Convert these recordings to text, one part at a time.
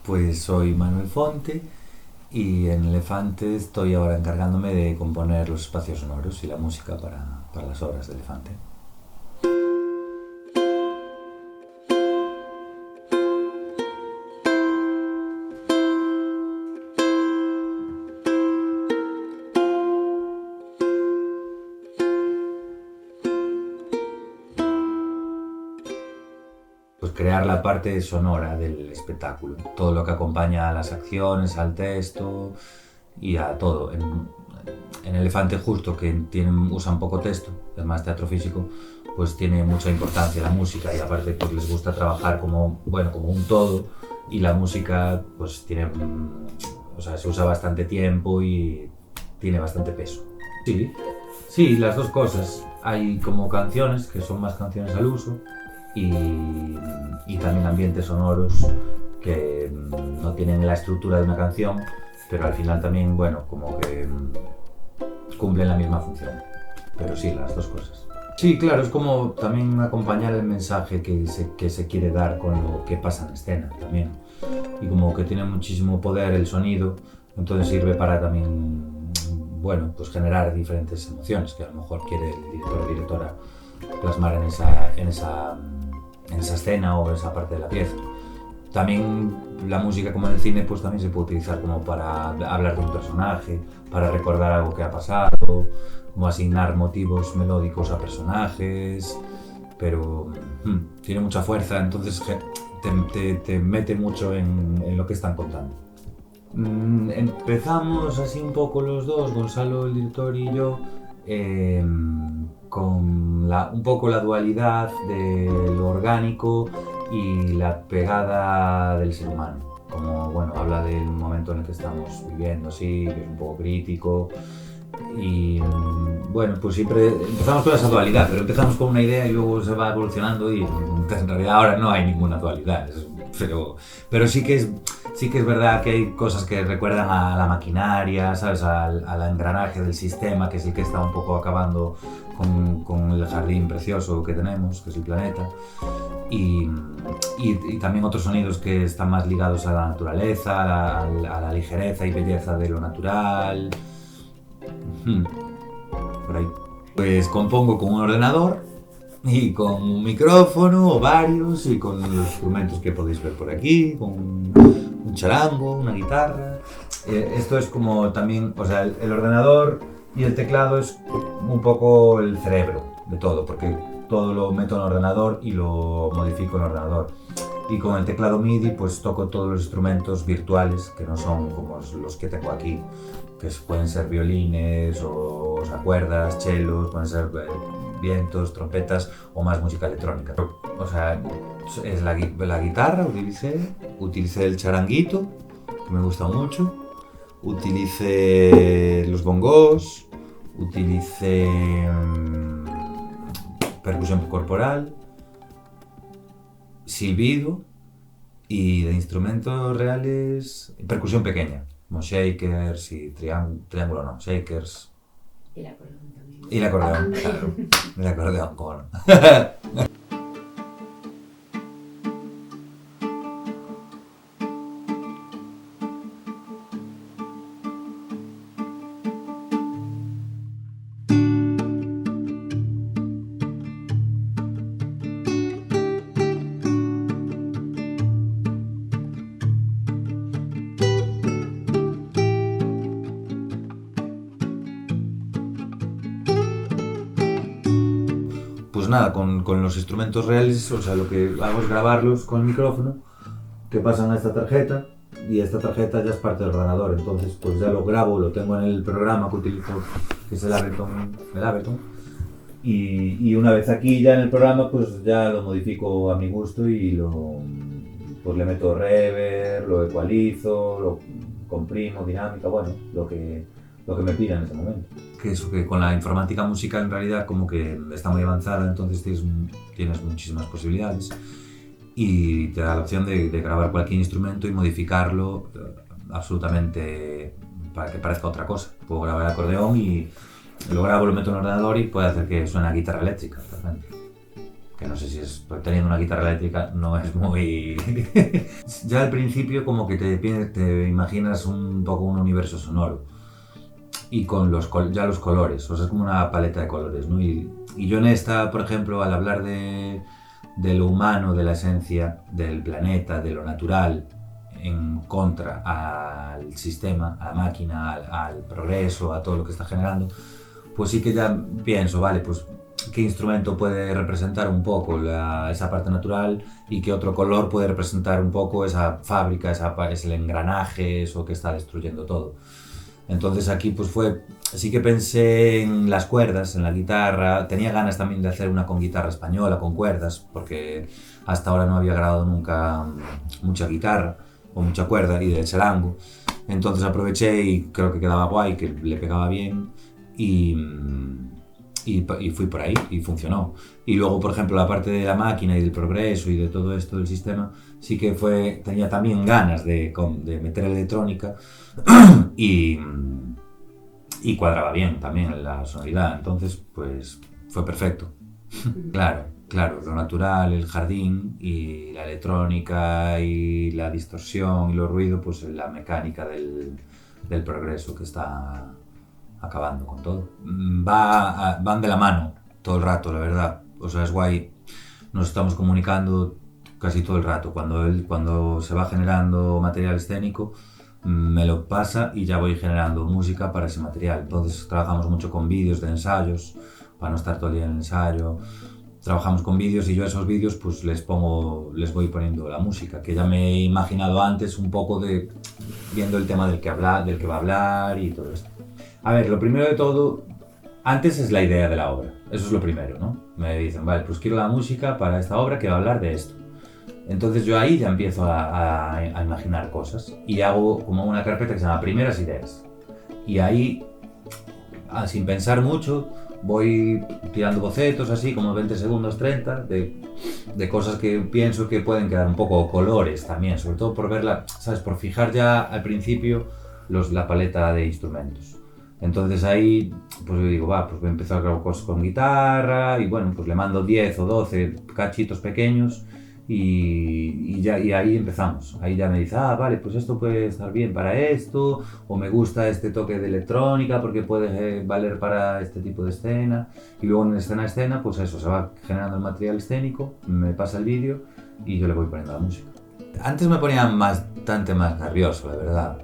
Pues soy Manuel Fonte y en Elefante estoy ahora encargándome de componer los espacios sonoros y la música para las obras de Elefante. Pues crear la parte sonora del espectáculo, todo lo que acompaña a las acciones, al texto y a todo. En Elefante justo, que usan poco texto, es más teatro físico, pues tiene mucha importancia la música y aparte pues les gusta trabajar como, bueno, como un todo y la música pues tiene, o sea, se usa bastante tiempo y tiene bastante peso. Sí, sí, las dos cosas. Hay como canciones, que son más canciones al uso, y, y también ambientes sonoros que no tienen la estructura de una canción, pero al final también, bueno, como que cumplen la misma función. Pero sí, las dos cosas. Sí, claro, es como también acompañar el mensaje que se quiere dar con lo que pasa en escena también. Y como que tiene muchísimo poder el sonido, entonces sirve para también, bueno, pues generar diferentes emociones que a lo mejor quiere el director o directora plasmar en esa escena o esa parte de la pieza. También la música, como en el cine, pues también se puede utilizar como para hablar de un personaje, para recordar algo que ha pasado, como asignar motivos melódicos a personajes, pero tiene mucha fuerza, entonces te mete mucho en lo que están contando. Empezamos así un poco los dos, Gonzalo el director y yo, eh, con un poco la dualidad de lo orgánico y la pegada del ser humano. Como bueno, habla del momento en el que estamos viviendo, sí, que es un poco crítico. Y bueno, pues siempre empezamos con esa dualidad, pero empezamos con una idea y luego se va evolucionando y en realidad ahora no hay ninguna dualidad. Pero sí que es verdad que hay cosas que recuerdan a la maquinaria, ¿sabes? Al engranaje del sistema, que es el que está un poco acabando con el jardín precioso que tenemos, que es el planeta. Y, y también otros sonidos que están más ligados a la naturaleza, a la ligereza y belleza de lo natural. Por ahí. Pues compongo con un ordenador y con un micrófono o varios y con los instrumentos que podéis ver por aquí, con un charango, una guitarra. Esto es como también, o sea, el ordenador y el teclado es un poco el cerebro de todo, porque todo lo meto en el ordenador y lo modifico en el ordenador. Y con el teclado MIDI pues toco todos los instrumentos virtuales que no son como los que tengo aquí, que pueden ser violines o sea, cuerdas, chelos, pueden ser vientos, trompetas o más música electrónica. O sea, es la guitarra, utilicé el charanguito, que me gusta mucho, utilicé los bongos, utilicé percusión corporal, silbido y de instrumentos reales, percusión pequeña, como shakers y triángulo no, shakers. El acordeón también. Y el acordeón, claro. El acordeón, cómo no. Pues nada, con los instrumentos reales, o sea, lo que hago es grabarlos con el micrófono, que pasan a esta tarjeta, y esta tarjeta ya es parte del ordenador, entonces pues ya lo grabo, lo tengo en el programa que utilizo, que es el Ableton, y una vez aquí ya en el programa pues ya lo modifico a mi gusto y pues le meto reverb, lo ecualizo, lo comprimo, dinámica, bueno, lo que me pida en ese momento. Que eso, que con la informática musical en realidad como que está muy avanzada, entonces tienes muchísimas posibilidades y te da la opción de grabar cualquier instrumento y modificarlo absolutamente para que parezca otra cosa. Puedo grabar el acordeón y lo grabo, lo meto en el ordenador y puede hacer que suene a guitarra eléctrica. Realmente. que no sé si es, pues, teniendo una guitarra eléctrica no es muy... Ya al principio como que te imaginas un poco un universo sonoro y con ya los colores, o sea, es como una paleta de colores, ¿no? Y yo en esta, por ejemplo, al hablar de lo humano, de la esencia del planeta, de lo natural, en contra al sistema, a la máquina, al progreso, a todo lo que está generando, pues sí que ya pienso, vale, pues qué instrumento puede representar un poco esa parte natural y qué otro color puede representar un poco esa fábrica, ese engranaje, eso que está destruyendo todo. Entonces aquí pues sí que pensé en las cuerdas, en la guitarra, tenía ganas también de hacer una con guitarra española, con cuerdas, porque hasta ahora no había grabado nunca mucha guitarra o mucha cuerda y del charango. Entonces aproveché y creo que quedaba guay, que le pegaba bien y fui por ahí y funcionó. Y luego, por ejemplo, la parte de la máquina y del progreso y de todo esto del sistema, sí que tenía también ganas de meter electrónica y, y cuadraba bien también la sonoridad. Entonces, pues fue perfecto. Claro, lo natural, el jardín y la electrónica y la distorsión y los ruidos, pues la mecánica del progreso que está acabando con todo. Van de la mano todo el rato, la verdad. O sea, es guay. Nos estamos comunicando casi todo el rato. Cuando se va generando material escénico, me lo pasa y ya voy generando música para ese material. Entonces trabajamos mucho con vídeos de ensayos, para no estar todo el día en el ensayo. Trabajamos con vídeos y yo a esos vídeos pues les voy poniendo la música, que ya me he imaginado antes un poco viendo el tema del que va a hablar y todo esto. A ver, lo primero de todo, antes es la idea de la obra, eso es lo primero, ¿no? Me dicen, vale, pues quiero la música para esta obra que va a hablar de esto. Entonces yo ahí ya empiezo a imaginar cosas y hago como una carpeta que se llama Primeras Ideas. Y ahí, sin pensar mucho, voy tirando bocetos así, como 20 segundos, 30, de cosas que pienso que pueden quedar un poco colores también, sobre todo por verla, ¿sabes? Por fijar ya al principio la paleta de instrumentos. Entonces ahí, pues yo digo, pues voy a empezar a grabar cosas con guitarra y bueno, pues le mando 10 o 12 cachitos pequeños y ahí empezamos. Ahí ya me dice, vale, pues esto puede estar bien para esto, o me gusta este toque de electrónica porque puede valer para este tipo de escena. Y luego en escena a escena, pues eso, se va generando el material escénico, me pasa el vídeo y yo le voy poniendo la música. Antes me ponía bastante más nervioso, la verdad.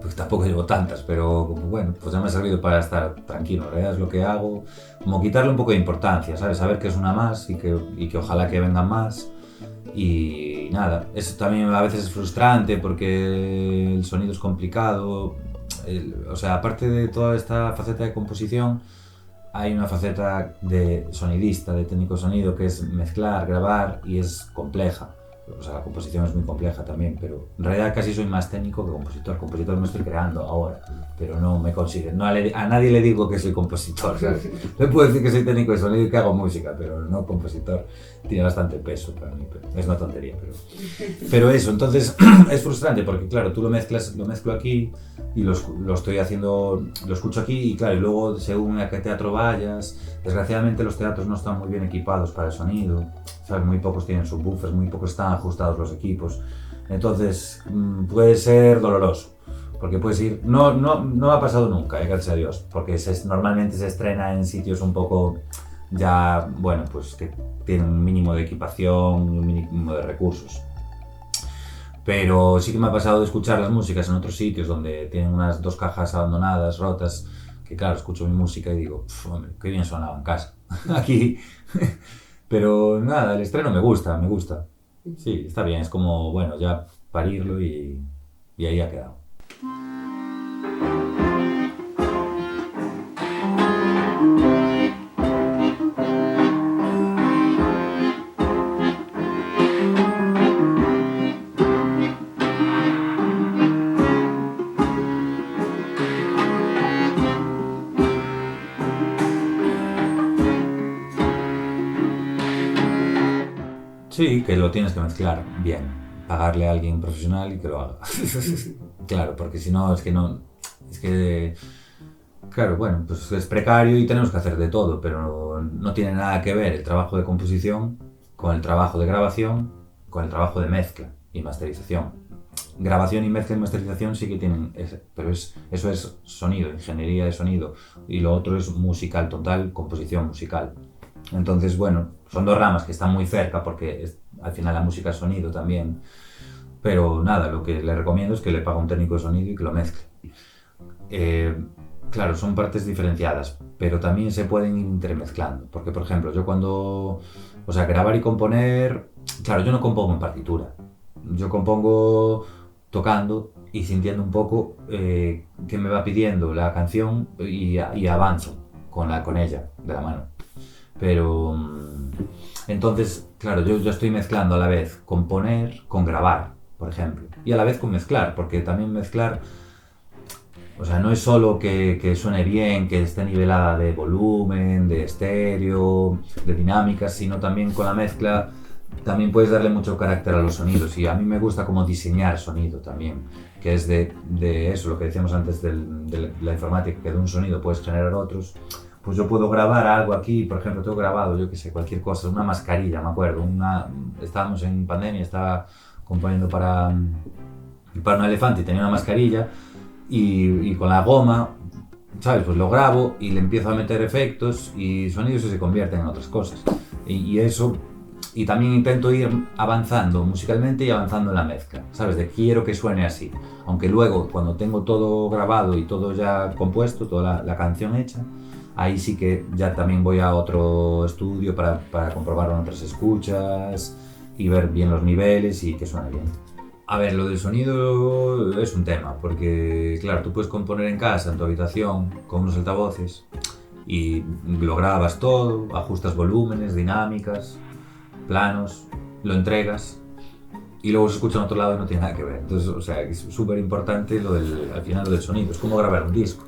Pues tampoco llevo tantas, pero bueno, pues ya me ha servido para estar tranquilo. En realidad es lo que hago, como quitarle un poco de importancia, ¿sabes? Saber que es una más y que ojalá que vengan más. Y nada, eso también a veces es frustrante porque el sonido es complicado. O sea, aparte de toda esta faceta de composición, hay una faceta de sonidista, de técnico de sonido, que es mezclar, grabar y es compleja. O sea, la composición es muy compleja también, pero en realidad casi soy más técnico que compositor. Compositor me estoy creando ahora, pero no me considero. No, a nadie le digo que soy compositor, ¿sabes? Le puedo decir que soy técnico de sonido y que hago música, pero no compositor. Tiene bastante peso para mí, es una tontería, pero eso. Entonces es frustrante porque, claro, tú lo mezclo aquí y lo estoy haciendo, lo escucho aquí y, claro, y luego según a qué teatro vayas, desgraciadamente los teatros no están muy bien equipados para el sonido. ¿Sabes? Muy pocos tienen subwoofers, muy pocos están ajustados los equipos. Entonces puede ser doloroso, porque puedes ir... No ha pasado nunca, gracias a Dios, porque normalmente se estrena en sitios un poco ya, bueno, pues que tienen un mínimo de equipación, un mínimo de recursos. Pero sí que me ha pasado de escuchar las músicas en otros sitios donde tienen unas 2 cajas abandonadas, rotas, que claro, escucho mi música y digo, hombre, qué bien sonaba en casa. Aquí... Pero nada, el estreno me gusta. Sí, está bien, es como, bueno, ya parirlo y ahí ha quedado. Sí, que lo tienes que mezclar bien, pagarle a alguien profesional y que lo haga. Claro, porque si no, es que Claro, bueno, pues es precario y tenemos que hacer de todo, pero no tiene nada que ver el trabajo de composición con el trabajo de grabación, con el trabajo de mezcla y masterización. Grabación y mezcla y masterización sí que tienen, pero eso es sonido, ingeniería de sonido, y lo otro es musical total, composición musical. Entonces, bueno, son dos ramas que están muy cerca porque al final la música es sonido también, pero nada, lo que le recomiendo es que le pague un técnico de sonido y que lo mezcle. Eh, claro, son partes diferenciadas, pero también se pueden ir intermezclando. Porque, por ejemplo, yo cuando, o sea, grabar y componer, claro, yo no compongo en partitura. Yo compongo tocando y sintiendo un poco qué me va pidiendo la canción y avanzo con ella, de la mano. Pero entonces, claro, yo estoy mezclando a la vez componer con grabar, por ejemplo. Y a la vez con mezclar, porque también mezclar, o sea, no es solo que suene bien, que esté nivelada de volumen, de estéreo, de dinámicas, sino también con la mezcla también puedes darle mucho carácter a los sonidos. Y a mí me gusta como diseñar sonido también, que es de eso, lo que decíamos antes de la informática, que de un sonido puedes generar otros. Pues yo puedo grabar algo aquí, por ejemplo, tengo grabado, yo qué sé, cualquier cosa, una mascarilla, me acuerdo, estábamos en pandemia, estaba componiendo para un elefante y tenía una mascarilla y con la goma, ¿sabes? Pues lo grabo y le empiezo a meter efectos y sonidos y se convierten en otras cosas. Y eso, y también intento ir avanzando musicalmente y avanzando en la mezcla, ¿sabes? De quiero que suene así. Aunque luego, cuando tengo todo grabado y todo ya compuesto, toda la canción hecha, ahí sí que ya también voy a otro estudio para comprobar otras escuchas y ver bien los niveles y que suene bien. A ver, lo del sonido es un tema, porque claro, tú puedes componer en casa, en tu habitación, con unos altavoces y lo grabas todo, ajustas volúmenes, dinámicas, planos, lo entregas y luego se escucha en otro lado y no tiene nada que ver. Entonces, o sea, es súper importante al final lo del sonido, es como grabar un disco.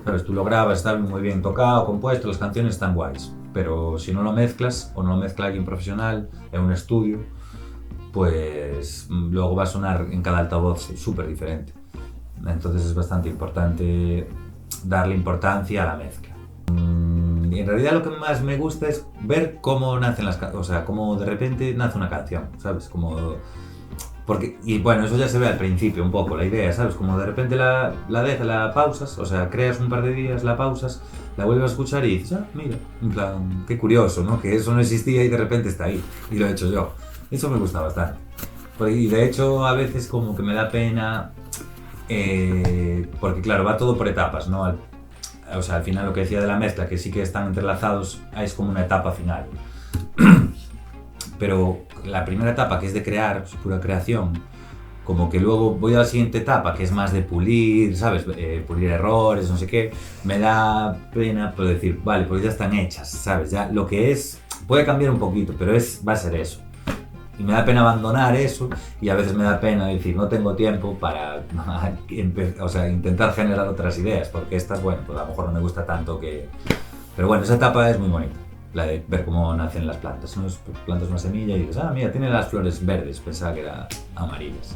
¿Sabes? Tú lo grabas, está muy bien tocado, compuesto, las canciones están guays, pero si no lo mezclas o no lo mezcla alguien profesional en un estudio, pues luego va a sonar en cada altavoz súper diferente. Entonces es bastante importante darle importancia a la mezcla. Y en realidad lo que más me gusta es ver cómo nacen o sea, cómo de repente nace una canción, ¿sabes? Porque, y bueno, eso ya se ve al principio un poco, la idea, ¿sabes? Como de repente la pausas, o sea, creas un par de días, la pausas, la vuelves a escuchar y dices, ah, mira, en plan, qué curioso, ¿no? Que eso no existía y de repente está ahí, y lo he hecho yo. Eso me gusta bastante. Y de hecho, a veces como que me da pena, porque claro, va todo por etapas, ¿no? O sea, al final lo que decía de la mezcla, que sí que están entrelazados, es como una etapa final. Pero la primera etapa, que es de crear, es pura creación, como que luego voy a la siguiente etapa, que es más de pulir, ¿sabes? Pulir errores, no sé qué. Me da pena pues decir, vale, pues ya están hechas, ¿sabes? Ya lo que es, puede cambiar un poquito, pero va a ser eso. Y me da pena abandonar eso y a veces me da pena decir, no tengo tiempo para o sea, intentar generar otras ideas, porque estas, bueno, pues a lo mejor no me gusta tanto que... Pero bueno, esa etapa es muy bonita, la de ver cómo nacen las plantas. ¿No? Plantas una semilla y dices, ah, mira, tiene las flores verdes, pensaba que eran amarillas.